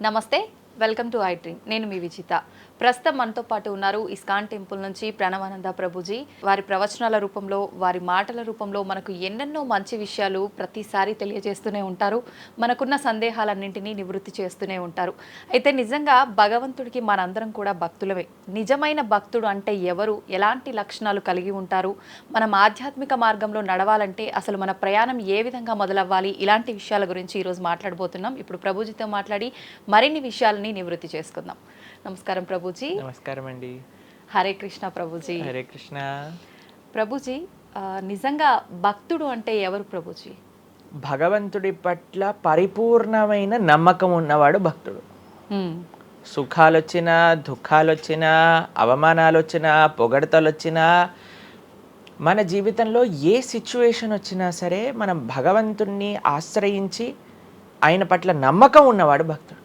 నమస్తే, welcome to I dream. నేను మీ విజిత. ప్రస్తుతం మనతో పాటు ఉన్నారు ఇస్కాన్ టెంపుల్ నుంచి ప్రణవానంద ప్రభుజీ. వారి ప్రవచనాల రూపంలో, వారి మాటల రూపంలో మనకు ఎన్నెన్నో మంచి విషయాలు ప్రతిసారి తెలియజేస్తూనే ఉంటారు. మనకున్న సందేహాలన్నింటినీ నివృత్తి చేస్తూనే ఉంటారు. అయితే నిజంగా భగవంతుడికి మనందరం కూడా భక్తులమే. నిజమైన భక్తుడు అంటే ఎవరు, ఎలాంటి లక్షణాలు కలిగి ఉంటారు, మనం ఆధ్యాత్మిక మార్గంలో నడవాలంటే అసలు మన ప్రయాణం ఏ విధంగా మొదలవ్వాలి, ఇలాంటి విషయాల గురించి ఈరోజు మాట్లాడబోతున్నాం. ఇప్పుడు ప్రభుజీతో మాట్లాడి మరిన్ని విషయాలని నివృత్తి చేసుకుందాం. నమస్కారం ప్రభుజీ. నమస్కారం అండి. హరే కృష్ణ ప్రభుజీ. హరే కృష్ణ ప్రభుజీ. నిజంగా భక్తుడు అంటే ఎవరు ప్రభుజీ? భగవంతుడి పట్ల పరిపూర్ణమైన నమ్మకం ఉన్నవాడు భక్తుడు. సుఖాలు వచ్చినా, దుఃఖాలు వచ్చినా, అవమానాలు వచ్చినా, పొగడతలు వచ్చినా, మన జీవితంలో ఏ సిచ్యువేషన్ వచ్చినా సరే మనం భగవంతుణ్ణి ఆశ్రయించి ఆయన పట్ల నమ్మకం ఉన్నవాడు భక్తుడు.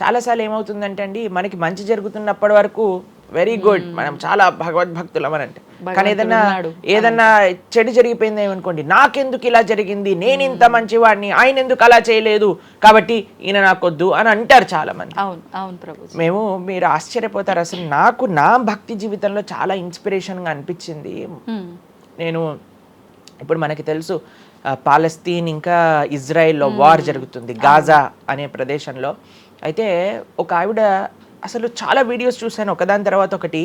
చాలాసార్లు ఏమవుతుందంటే అండి, మనకి మంచి జరుగుతున్నప్పటి వరకు వెరీ గుడ్, మనం చాలా భగవద్భక్తులం అని అంటే, కానీ ఏదన్నా చెడు జరిగిపోయింది ఏమనుకోండి, నాకెందుకు ఇలా జరిగింది, నేను ఇంత మంచివాడిని, ఆయన ఎందుకు అలా చేయలేదు, కాబట్టి ఈయన నాకొద్దు అని అంటారు చాలా మంది. మీరు ఆశ్చర్యపోతారు. అసలు నాకు నా భక్తి జీవితంలో చాలా ఇన్స్పిరేషన్గా అనిపించింది. నేను ఇప్పుడు మనకి తెలుసు పాలస్తీన్ ఇంకా ఇజ్రాయెల్లో వార్ జరుగుతుంది, గాజా అనే ప్రదేశంలో. అయితే ఒక ఆవిడ, అసలు చాలా వీడియోస్ చూశాను ఒకదాని తర్వాత ఒకటి,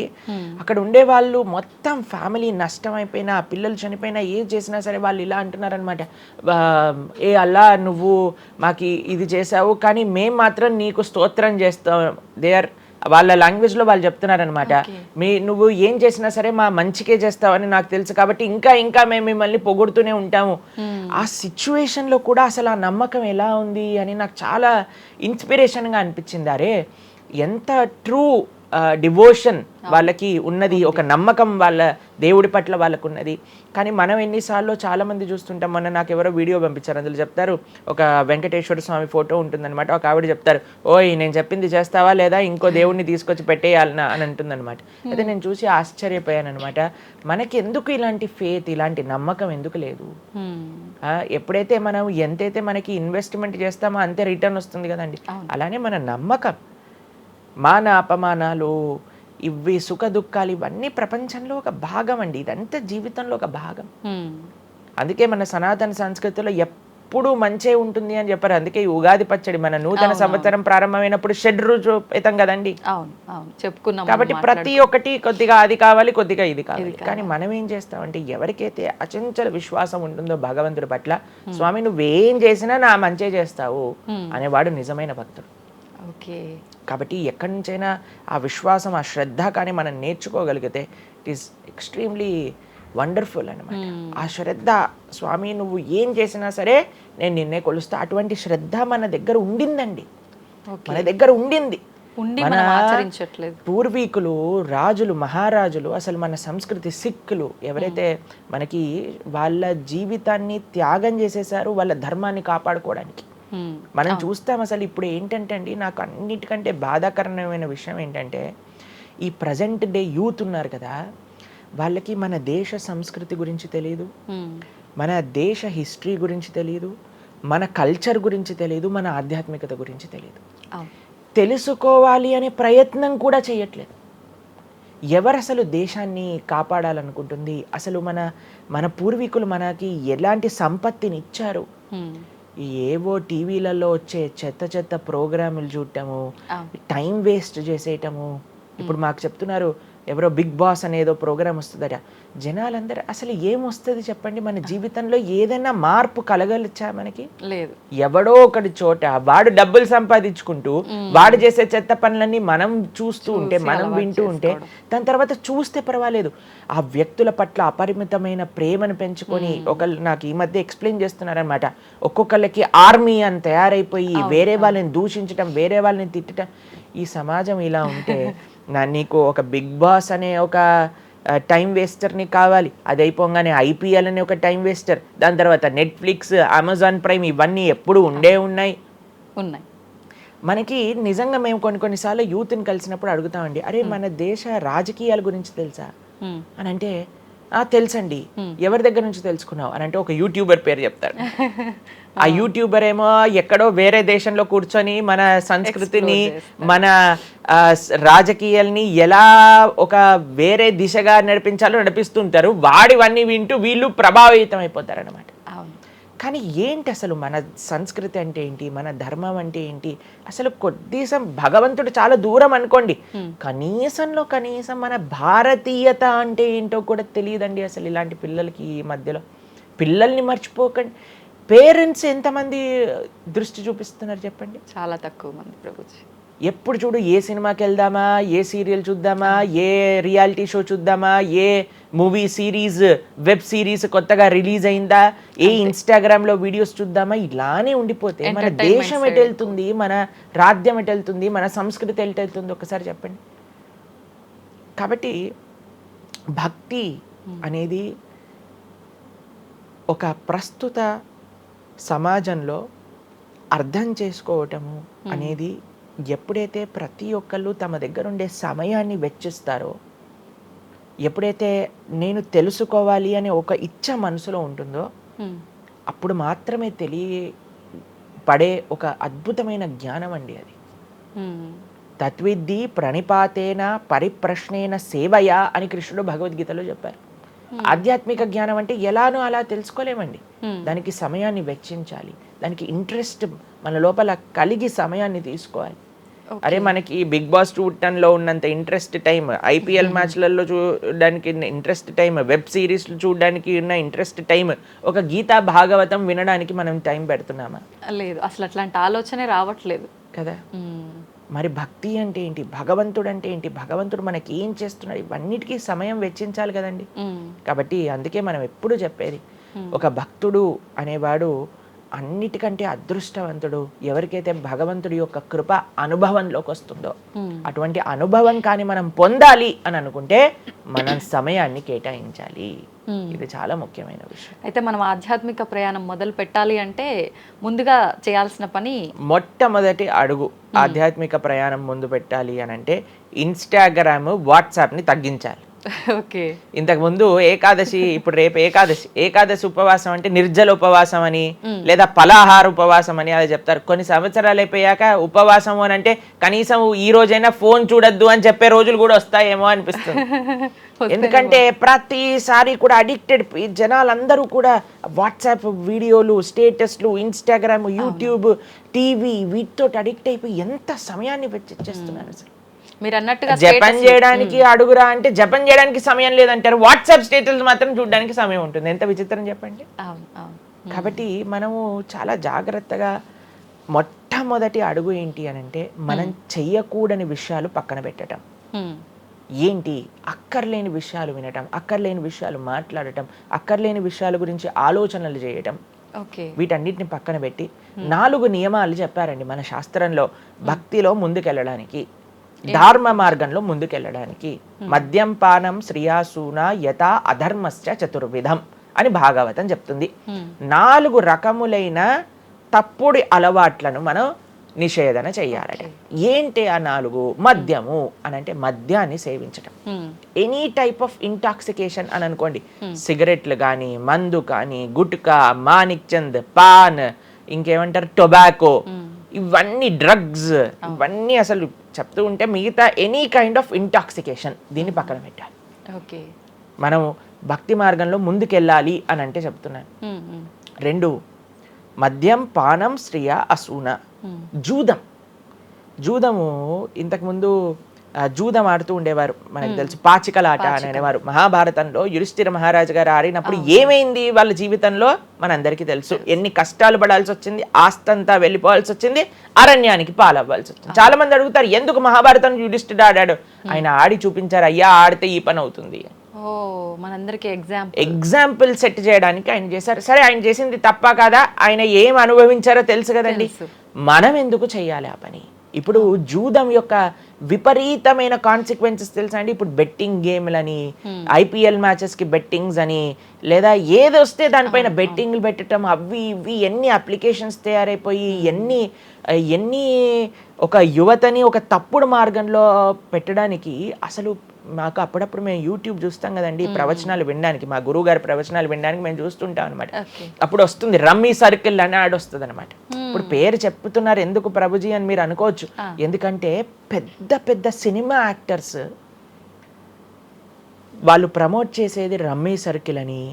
అక్కడ ఉండే వాళ్ళు మొత్తం ఫ్యామిలీ నష్టం అయిపోయినా, పిల్లలు చనిపోయినా, ఏం చేసినా సరే వాళ్ళు ఇలా అంటున్నారనమాట, ఏ అల్లా నువ్వు మాకు ఇది చేసావు కానీ మేము మాత్రం నీకు స్తోత్రం చేస్తాం. వాళ్ళ లాంగ్వేజ్లో వాళ్ళు చెప్తున్నారనమాట, నువ్వు ఏం చేసినా సరే మా మంచికే చేస్తావని నాకు తెలుసు, కాబట్టి ఇంకా ఇంకా మేము మిమ్మల్ని పొగుడుతూనే ఉంటాము. ఆ సిచ్యువేషన్లో కూడా అసలు ఆ నమ్మకం ఎలా ఉంది అని నాకు చాలా ఇన్స్పిరేషన్గా అనిపించింది. అరే ఎంత ట్రూ డివోషన్ వాళ్ళకి ఉన్నది, ఒక నమ్మకం వాళ్ళ దేవుడి పట్ల వాళ్ళకు ఉన్నది. కానీ మనం ఎన్నిసార్లు చాలామంది చూస్తుంటాం. మొన్న నాకు ఎవరో వీడియో పంపించారు, అందులో చెప్తారు, ఒక వెంకటేశ్వర స్వామి ఫోటో ఉంటుందన్నమాట, ఒక ఆవిడ చెప్తారు, ఓయ్ నేను చెప్పింది చేస్తావా లేదా, ఇంకో దేవుడిని తీసుకొచ్చి పెట్టేయాలనా అని అంటుందన్నమాట. అయితే నేను చూసి ఆశ్చర్యపోయాను అనమాట. మనకి ఎందుకు ఇలాంటి ఫేత్, ఇలాంటి నమ్మకం ఎందుకు లేదు? ఎప్పుడైతే మనం ఎంతైతే మనకి ఇన్వెస్ట్మెంట్ చేస్తామో అంతే రిటర్న్ వస్తుంది కదండి. అలానే మన నమ్మకం, మాన అపమానాలు, ఇవి సుఖ దుఃఖాలు, ఇవన్నీ ప్రపంచంలో ఒక భాగం అండి. ఇదంతా జీవితంలో ఒక భాగం. అందుకే మన సనాతన సంస్కృతిలో ఎప్పుడు మంచే ఉంటుంది అని చెప్పారు. అందుకే ఈ ఉగాది పచ్చడి, మన నూతన సంవత్సరం ప్రారంభమైనప్పుడు షడ్రుజోపేతం కదండి, చెప్పుకున్నాం. కాబట్టి ప్రతి ఒక్కటి కొద్దిగా అది కావాలి, కొద్దిగా ఇది కావాలి. కానీ మనం ఏం చేస్తామంటే, ఎవరికైతే అచంచల విశ్వాసం ఉంటుందో భగవంతుడి పట్ల, స్వామి నువ్వేం చేసినా నా మంచే చేస్తావు అనేవాడు నిజమైన భక్తుడు. కాబట్టి ఎక్కడి నుంచైనా ఆ విశ్వాసం, ఆ శ్రద్ధ కానీ మనం నేర్చుకోగలిగితే ఇట్ ఈస్ ఎక్స్ట్రీమ్లీ వండర్ఫుల్ అనమాట. ఆ శ్రద్ధ, స్వామి నువ్వు ఏం చేసినా సరే నేను నిన్నే కొలుస్తా, అటువంటి శ్రద్ధ మన దగ్గర ఉండిందండి, మన దగ్గర ఉండింది. మన పూర్వీకులు, రాజులు, మహారాజులు, అసలు మన సంస్కృతి, సిక్కులు ఎవరైతే మనకి వాళ్ళ జీవితాన్ని త్యాగం చేసేసారు వాళ్ళ ధర్మాన్ని కాపాడుకోవడానికి. మనం చూస్తాం. అసలు ఇప్పుడు ఏంటంటే అండి, నాకు అన్నిటికంటే బాధాకరమైన విషయం ఏంటంటే, ఈ ప్రజెంట్ డే యూత్ ఉన్నారు కదా, వాళ్ళకి మన దేశ సంస్కృతి గురించి తెలియదు, మన దేశ హిస్టరీ గురించి తెలియదు, మన కల్చర్ గురించి తెలియదు, మన ఆధ్యాత్మికత గురించి తెలియదు. తెలుసుకోవాలి అనే ప్రయత్నం కూడా చేయట్లేదు. ఎవరు అసలు దేశాన్ని కాపాడాలనుకుంటుంది? అసలు మన పూర్వీకులు మనకి ఎలాంటి సంపత్తిని ఇచ్చారు? ఏవో టీవీలలో వచ్చే చెత్త ప్రోగ్రాములు చూడటము, టైం వేస్ట్ చేసేయటము. ఇప్పుడు మాకు చెప్తున్నారు, ఎవరో బిగ్ బాస్ అనేదో ప్రోగ్రామ్ వస్తుందట. జనాలందరూ అసలు ఏమొస్తుంది చెప్పండి? మన జీవితంలో ఏదైనా మార్పు కలగలిచ్చా? మనకి లేదు. ఎవడో ఒకటి చోట వాడు డబ్బులు సంపాదించుకుంటూ వాడు చేసే చెత్త పనులన్నీ మనం చూస్తూ ఉంటే, మనం వింటూ ఉంటే, దాని తర్వాత చూస్తే పర్వాలేదు, ఆ వ్యక్తుల పట్ల అపరిమితమైన ప్రేమను పెంచుకొని, ఒకళ్ళు నాకు ఈ మధ్య ఎక్స్ప్లెయిన్ చేస్తున్నారనమాట, ఒక్కొక్కళ్ళకి ఆర్మీ అని తయారైపోయి వేరే వాళ్ళని దూషించటం, వేరే వాళ్ళని తిట్టడం. ఈ సమాజం ఇలా ఉంటే నీకు ఒక బిగ్ బాస్ అనే ఒక టైం వేస్టర్ని కావాలి, అది అయిపోగానే ఐపీఎల్ అనే ఒక టైం వేస్టర్, దాని తర్వాత నెట్ఫ్లిక్స్, అమెజాన్ ప్రైమ్, ఇవన్నీ ఎప్పుడు ఉన్నాయి. మనకి నిజంగా మేము కొన్నిసార్లు యూత్ని కలిసినప్పుడు అడుగుతామండి, అరే మన దేశ రాజకీయాల గురించి తెలుసా అని అంటే, తెలుసండి. ఎవరి దగ్గర నుంచి తెలుసుకున్నావు అని అంటే ఒక యూట్యూబర్ పేరు చెప్తాడు. ఆ యూట్యూబర్ ఏమో ఎక్కడో వేరే దేశంలో కూర్చొని మన సంస్కృతిని మన రాజకీయాల్ని ఎలా ఒక వేరే దిశగా నడిపించాలో నడిపిస్తుంటారు. వాడివన్నీ వింటూ వీళ్ళు ప్రభావితం అయిపోతారు అనమాట. కానీ ఏంటి అసలు మన సంస్కృతి అంటే ఏంటి, మన ధర్మం అంటే ఏంటి, అసలు కొద్దిసం భగవంతుడు చాలా దూరం అనుకోండి, కనీసంలో కనీసం మన భారతీయత అంటే ఏంటో కూడా తెలియదండి అసలు ఇలాంటి పిల్లలకి. ఈ మధ్యలో పిల్లల్ని మర్చిపోకండి. పేరెంట్స్ ఎంతమంది దృష్టి చూపిస్తున్నారు చెప్పండి? చాలా తక్కువ మంది ప్రభుజీ. ఎప్పుడు చూడు ఏ సినిమాకి వెళ్దామా, ఏ సీరియల్ చూద్దామా, ఏ రియాలిటీ షో చూద్దామా, ఏ మూవీ సిరీస్ వెబ్ సిరీస్ కొత్తగా రిలీజ్ అయిందా, ఏ ఇన్స్టాగ్రామ్లో వీడియోస్ చూద్దామా, ఇలానే ఉండిపోతే మన దేశం ఎటు వెళ్తుంది, మన రాజ్యం ఎటు వెళ్తుంది, మన సంస్కృతి ఎటు వెళ్తుంది ఒకసారి చెప్పండి. కాబట్టి భక్తి అనేది ఒక ప్రస్తుత సమాజంలో అర్థం చేసుకోవటము అనేది ఎప్పుడైతే ప్రతి ఒక్కళ్ళు తమ దగ్గర ఉండే సమయాన్ని వెచ్చిస్తారో, ఎప్పుడైతే నేను తెలుసుకోవాలి అనే ఒక ఇచ్చ మనసులో ఉంటుందో, అప్పుడు మాత్రమే తెలియపడే ఒక అద్భుతమైన జ్ఞానం అండి అది. తత్విద్ధి ప్రణిపాతేన పరిప్రశ్నేన సేవయా అని కృష్ణుడు భగవద్గీతలో చెప్పారు. ఆధ్యాత్మిక జ్ఞానం అంటే ఎలానో అలా తెలుసుకోలేమండి. దానికి సమయాన్ని వెచ్చించాలి, దానికి ఇంట్రెస్ట్ మన లోపల కలిగి సమయాన్ని తీసుకోవాలి. అరే మనకి బిగ్ బాస్ 210లో ఉన్నంత ఇంట్రెస్ట్ టైం, ఐపీఎల్ మ్యాచ్లలో చూడడానికి ఇంట్రెస్ట్ టైం, వెబ్ సిరీస్లు చూడడానికి ఉన్న ఇంట్రెస్ట్ టైం, ఒక గీతా భాగవతం వినడానికి మనం టైం పెడుతున్నామా? లేదు, అసలు అట్లాంటి ఆలోచనే రావట్లేదు కదా. మరి భక్తి అంటే ఏంటి, భగవంతుడు అంటే ఏంటి, భగవంతుడు మనకి ఏం చేస్తున్నాడు, ఇవన్నిటికీ సమయం వెచ్చించాలి కదండి. కాబట్టి అందుకే మనం ఎప్పుడు చెప్పేది, ఒక భక్తుడు అనేవాడు అన్నిటికంటే అదృష్టవంతుడు ఎవరికైతే భగవంతుడి యొక్క కృప అనుభవంలోకి వస్తుందో. అటువంటి అనుభవం కానీ మనం పొందాలి అని అనుకుంటే మనం సమయాన్ని కేటాయించాలి. ఇది చాలా ముఖ్యమైన విషయం. అయితే మనం ఆధ్యాత్మిక ప్రయాణం మొదలు పెట్టాలి అంటే ముందుగా చేయాల్సిన పని, మొట్టమొదటి అడుగు ఆధ్యాత్మిక ప్రయాణం ముందు పెట్టాలి అని అంటే ఇన్స్టాగ్రామ్, వాట్సాప్ని తగ్గించాలి. ఓకే. ఇంతకు ముందు ఏకాదశి, ఇప్పుడు రేపు ఏకాదశి ఉపవాసం అంటే నిర్జల ఉపవాసం అని లేదా ఫలాహార ఉపవాసం అని అది చెప్తారు. కొన్ని సంవత్సరాలు అయిపోయాక ఉపవాసం అని అంటే కనీసం ఈ రోజైనా ఫోన్ చూడొద్దు అని చెప్పే రోజులు కూడా వస్తాయేమో అనిపిస్తుంది. ఎందుకంటే ప్రతిసారి కూడా అడిక్టెడ్ జనాలందరూ కూడా వాట్సాప్ వీడియోలు, స్టేటస్లు, ఇన్స్టాగ్రామ్, యూట్యూబ్, టీవీ వీటితో అడిక్ట్ అయిపోయి ఎంత సమయాన్ని వెచ్చిస్తున్నారు. అసలు మీరు అన్నట్టుగా జపం చేయడానికి అడుగురా అంటే జపం చేయడానికి సమయం లేదంటారు, వాట్సాప్ స్టేటస్ మాత్రం చూడడానికి సమయం ఉంటుంది. ఎంత విచిత్రం చెప్పండి. కాబట్టి మనము చాలా జాగ్రత్తగా మొట్టమొదటి అడుగు ఏంటి అని అంటే మనం చెయ్యకూడని విషయాలు పక్కన పెట్టడం. ఏంటి? అక్కర్లేని విషయాలు వినటం, అక్కర్లేని విషయాలు మాట్లాడటం, అక్కర్లేని విషయాల గురించి ఆలోచనలు చేయటం, వీటన్నిటిని పక్కన పెట్టి 4 నియమాలు చెప్పారండి మన శాస్త్రంలో భక్తిలో ముందుకెళ్ళడానికి, ధర్మ మార్గంలో ముందుకెళ్ళడానికి. మద్యం పానం శ్రియాసూన యథా అధర్మశ్చ చతుర్విధం అని భాగవతం చెప్తుంది. 4 రకములైన తప్పుడు అలవాట్లను మనం నిషేధన చెయ్యాలట. ఏంటి ఆ 4? మద్యము అని అంటే మద్యాన్ని సేవించటం, ఎనీ టైప్ ఆఫ్ ఇంటాక్సికేషన్ అని అనుకోండి, సిగరెట్లు కానీ, మందు కానీ, గుట్కా, మానిక్ చంద్, పాన్, ఇంకేమంటారు టొబాకో, ఇవన్నీ డ్రగ్స్, ఇవన్నీ అసలు చెప్తూ ఉంటే మిగతా ఎనీ కైండ్ ఆఫ్ ఇంటాక్సికేషన్ దీన్ని పక్కన పెట్టాలి. ఓకే, మనం భక్తి మార్గంలో ముందుకెళ్ళాలి అని అంటే చెప్తున్నాను. 2 మద్యం పానం శ్రియ అసూన. జూదము ఇంతకుముందు జూదం ఆడుతూ ఉండేవారు, మనకు తెలుసు పాచికలాట అని అనేవారు. మహాభారతంలో యుధిష్ఠిర మహారాజు గారు ఆడినప్పుడు ఏమైంది వాళ్ళ జీవితంలో మనందరికీ తెలుసు. ఎన్ని కష్టాలు పడాల్సి వచ్చింది, ఆస్తంతా వెళ్ళిపోవాల్సి వచ్చింది, అరణ్యానికి పాలవ్వాల్సి వచ్చింది. చాలా మంది అడుగుతారు ఎందుకు మహాభారతం యుధిష్ఠిరుడు ఆడాడు. ఆయన ఆడి చూపించారు, అయ్యా ఆడితే ఈ పని అవుతుంది. ఎగ్జాంపుల్ సెట్ చేయడానికి ఆయన చేశారు. సరే, ఆయన చేసింది తప్ప కదా, ఆయన ఏం అనుభవించారో తెలుసు కదండి. మనం ఎందుకు చెయ్యాలి ఆ పని? ఇప్పుడు జూదం యొక్క విపరీతమైన కాన్సిక్వెన్సెస్ తెలుసా అండి. ఇప్పుడు బెట్టింగ్ గేమ్లని, ఐపీఎల్ మ్యాచెస్ కి బెట్టింగ్స్ అని, లేదా ఏది వస్తే దానిపైన బెట్టింగ్లు పెట్టడం, అవి ఇవి ఎన్ని అప్లికేషన్స్ తయారైపోయి ఎన్ని ఒక యువతని ఒక తప్పుడు మార్గంలో పెట్టడానికి అసలు మాకు అప్పుడప్పుడు మేము యూట్యూబ్ చూస్తాం కదండి ప్రవచనాలు వినడానికి, మా గురువు గారి ప్రవచనాలు వినడానికి మేము చూస్తుంటాం అనమాట. అప్పుడు వస్తుంది రమ్మీ సర్కిల్ అని యాడ్ వస్తుంది అనమాట. ఇప్పుడు పేరు చెప్తున్నారు ఎందుకు ప్రభుజీ అని మీరు అనుకోవచ్చు. ఎందుకంటే పెద్ద పెద్ద సినిమా యాక్టర్స్ వాళ్ళు ప్రమోట్ చేసేది రమ్మీ సర్కిల్ అని,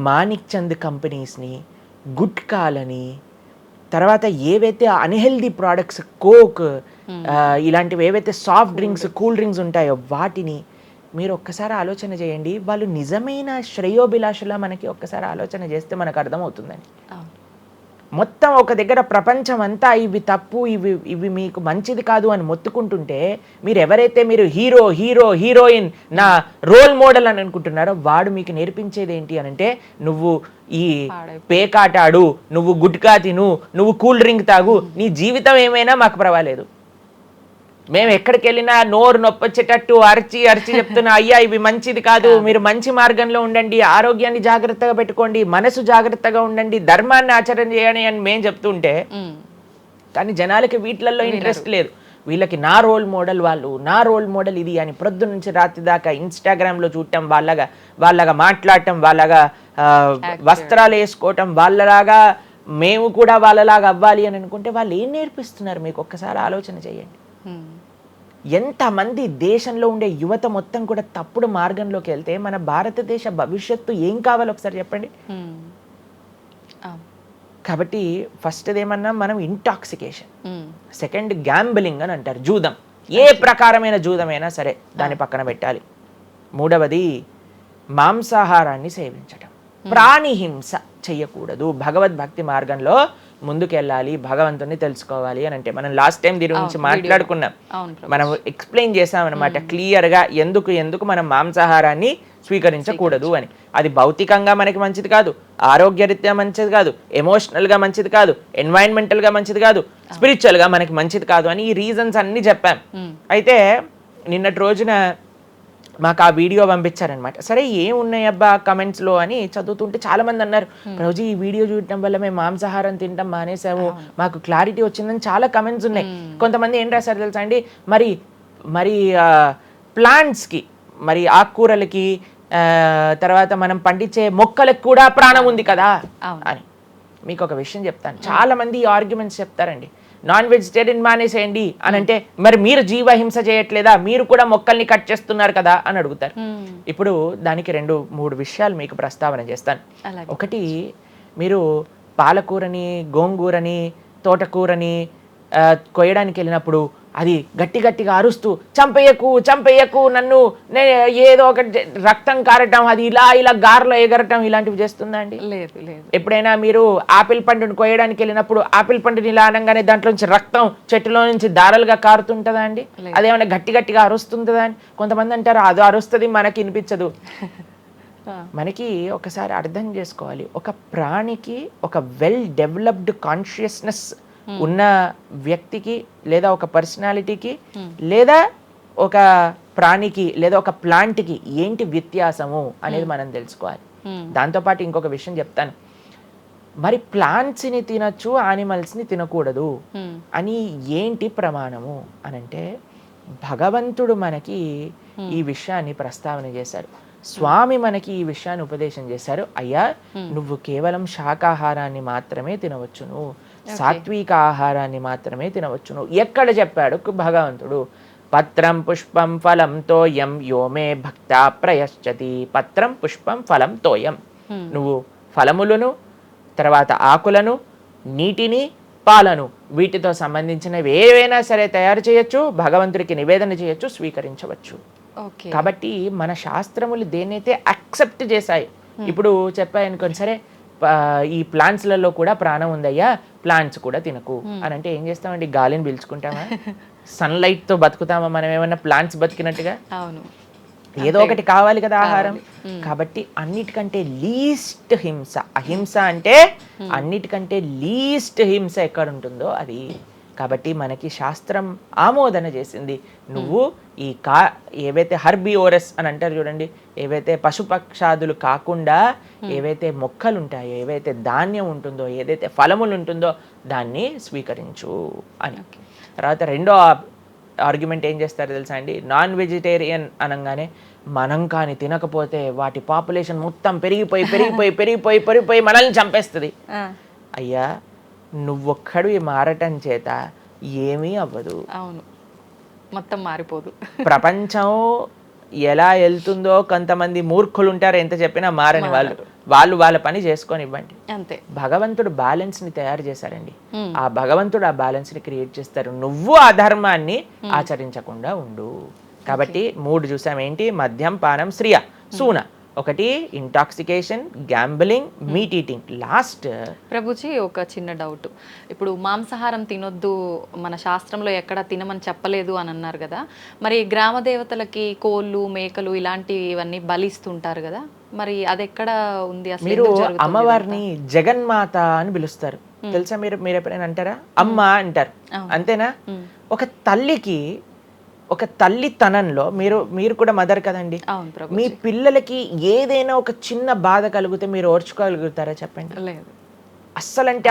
మాణిక్ చంద్ కంపెనీస్ని, గుట్కాలని, తర్వాత ఏవైతే అన్హెల్దీ ప్రోడక్ట్స్ కోక్ ఇలాంటివి ఏవైతే సాఫ్ట్ డ్రింక్స్ కూల్ డ్రింక్స్ ఉంటాయో వాటిని మీరు ఒక్కసారి ఆలోచన చేయండి. వాళ్ళు నిజమైన శ్రేయోభిలాషులా మనకి ఒక్కసారి ఆలోచన చేస్తే మనకు అర్థమవుతుందని. మొత్తం ఒక దగ్గర ప్రపంచం అంతా ఇవి తప్పు, ఇవి మీకు మంచిది కాదు అని మొత్తుకుంటుంటే మీరు ఎవరైతే మీరు హీరోయిన్ నా రోల్ మోడల్ అని అనుకుంటున్నారో వాడు మీకు నేర్పించేది ఏంటి అని అంటే, నువ్వు ఈ పేకాట ఆడు, నువ్వు గుట్కా తిను, నువ్వు కూల్ డ్రింక్ తాగు, నీ జీవితం ఏమైనా మాకు పర్వాలేదు. మేము ఎక్కడికి వెళ్ళినా నోరు నొప్పొచ్చేటట్టు అరిచి చెప్తున్నా, అయ్యా ఇవి మంచిది కాదు, మీరు మంచి మార్గంలో ఉండండి, ఆరోగ్యాన్ని జాగ్రత్తగా పెట్టుకోండి, మనసు జాగ్రత్తగా ఉండండి, ధర్మాన్ని ఆచరణ చేయండి అని మేము చెప్తుంటే, కానీ జనాలకి వీటిల్లో ఇంట్రెస్ట్ లేదు. వీళ్ళకి నా రోల్ మోడల్ వాళ్ళు, నా రోల్ మోడల్ ఇది అని ప్రొద్దు నుంచి రాత్రి దాకా ఇన్స్టాగ్రామ్లో చూడటం, వాళ్ళగా మాట్లాడటం, వాళ్ళగా వస్త్రాలు వేసుకోవటం, వాళ్ళలాగా మేము కూడా వాళ్ళలాగా అవ్వాలి అని అనుకుంటే వాళ్ళు ఏం నేర్పిస్తున్నారు మీకు ఒక్కసారి ఆలోచన చేయండి. ఎంతమంది దేశంలో ఉండే యువత మొత్తం కూడా తప్పుడు మార్గంలోకి వెళ్తే మన భారతదేశ భవిష్యత్తు ఏం కావాలో ఒకసారి చెప్పండి. కాబట్టి ఫస్ట్ ఏమన్నా మనం ఇంటాక్సికేషన్, సెకండ్ గ్యాంబ్లింగ్ అని అంటారు, జూదం, ఏ ప్రకారమైన జూదమైనా సరే దాన్ని పక్కన పెట్టాలి. మూడవది మాంసాహారాన్ని సేవించటం, ప్రాణిహింస చెయ్యకూడదు, భగవద్భక్తి మార్గంలో ముందుకెళ్ళాలి, భగవంతుని తెలుసుకోవాలి అని అంటే మనం లాస్ట్ టైం దీని గురించి మాట్లాడుకున్నాం, మనం ఎక్స్ప్లెయిన్ చేసామన్నమాట క్లియర్గా ఎందుకు మనం మాంసాహారాన్ని స్వీకరించకూడదు అని. అది భౌతికంగా మనకి మంచిది కాదు, ఆరోగ్యరీత్యా మంచిది కాదు, ఎమోషనల్గా మంచిది కాదు, ఎన్వైరన్మెంటల్గా మంచిది కాదు, స్పిరిచువల్గా మనకి మంచిది కాదు అని ఈ రీజన్స్ అన్ని చెప్పాం. అయితే నిన్నటి రోజున మాకు ఆ వీడియో పంపించారనమాట. సరే ఏమున్నాయి అబ్బా కమెంట్స్లో అని చదువుతుంటే చాలా మంది అన్నారు, రోజు ఈ వీడియో చూడటం వల్ల మేము మాంసాహారం తినటం మానేసాము, మాకు క్లారిటీ వచ్చిందని చాలా కమెంట్స్ ఉన్నాయి. కొంతమంది ఏం రాశారు తెలుసా అండి, మరి ప్లాంట్స్కి, మరి ఆకుకూరలకి, తర్వాత మనం పండించే మొక్కలకు కూడా ప్రాణం ఉంది కదా అని. మీకు ఒక విషయం చెప్తాను, చాలా మంది ఈ ఆర్గ్యుమెంట్స్ చెప్తారండి, నాన్ వెజిటేరియన్ మానేసేయండి అని అంటే, మరి మీరు జీవహింస చేయట్లేదా, మీరు కూడా మొక్కల్ని కట్ చేస్తున్నారు కదా అని అడుగుతారు. ఇప్పుడు దానికి 2-3 విషయాలు మీకు ప్రస్తావన చేస్తాను. ఒకటి, మీరు పాలకూరని, గోంగూరని, తోటకూరని కొయ్యడానికి వెళ్ళినప్పుడు అది గట్టిగా అరుస్తూ చంపేయకు నన్ను, ఏదో ఒక రక్తం కారటం, అది ఇలా గార్లో ఎగరటం, ఇలాంటివి చేస్తుందా అండి? లేదు. ఎప్పుడైనా మీరు ఆపిల్ పండుని కొయ్యడానికి వెళ్ళినప్పుడు ఆపిల్ పండుని ఇలా అనగానే దాంట్లోంచి రక్తం చెట్టులో నుంచి దారాలుగా కారుతుంటుందా అండి? అదేమైనా గట్టిగా అరుస్తుందా అని కొంతమంది అంటారు, అది అరుస్తుంది మనకి వినిపించదు. మనకి ఒకసారి అర్థం చేసుకోవాలి, ఒక ప్రాణికి ఒక వెల్ డెవలప్డ్ కాన్షియస్నెస్ ఉన్న వ్యక్తికి, లేదా ఒక పర్సనాలిటీకి, లేదా ఒక ప్రాణికి, లేదా ఒక ప్లాంట్కి ఏంటి వ్యత్యాసము అనేది మనం తెలుసుకోవాలి. దాంతోపాటు ఇంకొక విషయం చెప్తాను, మరి ప్లాంట్స్ని తినచ్చు, యానిమల్స్ని తినకూడదు అని ఏంటి ప్రమాణము అనంటే, భగవంతుడు మనకి ఈ విషయాన్ని ప్రస్తావన చేశారు, స్వామి మనకి ఈ విషయాన్ని ఉపదేశం చేశారు. అయ్యా, నువ్వు కేవలం శాకాహారాన్ని మాత్రమే తినవచ్చును, సాత్విక ఆహారాన్ని మాత్రమే తినవచ్చును. ఎక్కడ చెప్పాడు భగవంతుడు? పత్రం పుష్పం ఫలం తోయం యోమే భక్త ప్రయశ్చతి. పత్రం పుష్పం ఫలం తోయం, నువ్వు ఫలములను, తర్వాత ఆకులను, నీటిని, పాలను, వీటితో సంబంధించినవి ఏవైనా సరే తయారు చేయొచ్చు, భగవంతుడికి నివేదన చేయొచ్చు, స్వీకరించవచ్చు. కాబట్టి మన శాస్త్రములు దేన్నైతే యాక్సెప్ట్ చేశాయి, ఇప్పుడు చెప్పాయనుకోండి, సరే ఈ ప్లాంట్స్లలో కూడా ప్రాణం ఉందయ్యా, ప్లాంట్స్ కూడా తినకు అని అంటే ఏం చేస్తామండి? గాలిని పీల్చుకుంటామా? సన్లైట్ తో బతుకుతామా మనం ఏమన్నా ప్లాంట్స్ బతికినట్టుగా? ఏదో ఒకటి కావాలి కదా ఆహారం. కాబట్టి అన్నిటికంటే లీస్ట్ హింస, అహింస అంటే అన్నిటికంటే లీస్ట్ హింస ఎక్కడ ఉంటుందో అది. కాబట్టి మనకి శాస్త్రం ఆమోదన చేసింది, నువ్వు ఈ ఏవైతే హర్బివోరస్ అని అంటారు చూడండి, ఏవైతే పశుపక్షాదులు కాకుండా ఏవైతే మొక్కలు ఉంటాయో, ఏవైతే ధాన్యం ఉంటుందో, ఏదైతే ఫలములు ఉంటుందో దాన్ని స్వీకరించు అని. తర్వాత రెండో ఆర్గ్యుమెంట్ ఏం చేస్తారో తెలుసా అండి, నాన్ వెజిటేరియన్ అనగానే మనం కానీ తినకపోతే వాటి పాపులేషన్ మొత్తం పెరిగిపోయి పెరిగిపోయి పెరిగిపోయి పెరిగిపోయి మనల్ని చంపేస్తుంది. అయ్యా నువ్వొక్కడివి మారటం చేత ఏమీ అవ్వదు. అవును, మొత్తం మారిపోదు. ప్రపంచం ఎలా వెళ్తుందో కొంతమంది మూర్ఖులు ఉంటారు, ఎంత చెప్పినా మారని వాళ్ళు వాళ్ళ పని చేసుకొని ఇవ్వండి. అంతే. భగవంతుడు బ్యాలెన్స్ ని తయారు చేశారండి. ఆ భగవంతుడు ఆ బ్యాలెన్స్ ని క్రియేట్ చేస్తారు. నువ్వు ఆ ధర్మాన్ని ఆచరించకుండా ఉండు. కాబట్టి 3 చూసాం. ఏంటి? మద్యం, పానం, శ్రియ, సూన. ఒకటి intoxication, gambling, meet eating. Last Prabhuji ఒక చిన్న డౌట్. ఇప్పుడు మాంసాహారం తినొద్దు, మన శాస్త్రంలో ఎక్కడ తినమని చెప్పలేదు అని అన్నారు కదా, మరి గ్రామ దేవతలకి కోళ్ళు, మేకలు ఇలాంటివన్నీ బలిస్తుంటారు కదా, మరి అది ఎక్కడ ఉంది అసలు? మీరు అమ్మవారిని జగన్మాత అని పిలుస్తారు తెలుసా? మీరు ఎప్పుడైనా అంటారా? అమ్మ అంటారు, అంతేనా? ఒక తల్లికి, ఒక తల్లితనంలో మీరు కూడా మదర్ కదండి, మీ పిల్లలకి ఏదైనా ఒక చిన్న బాధ కలిగితే మీరు ఓర్చుకోగలుగుతారా చెప్పండి? లేదు. అస్సలంటే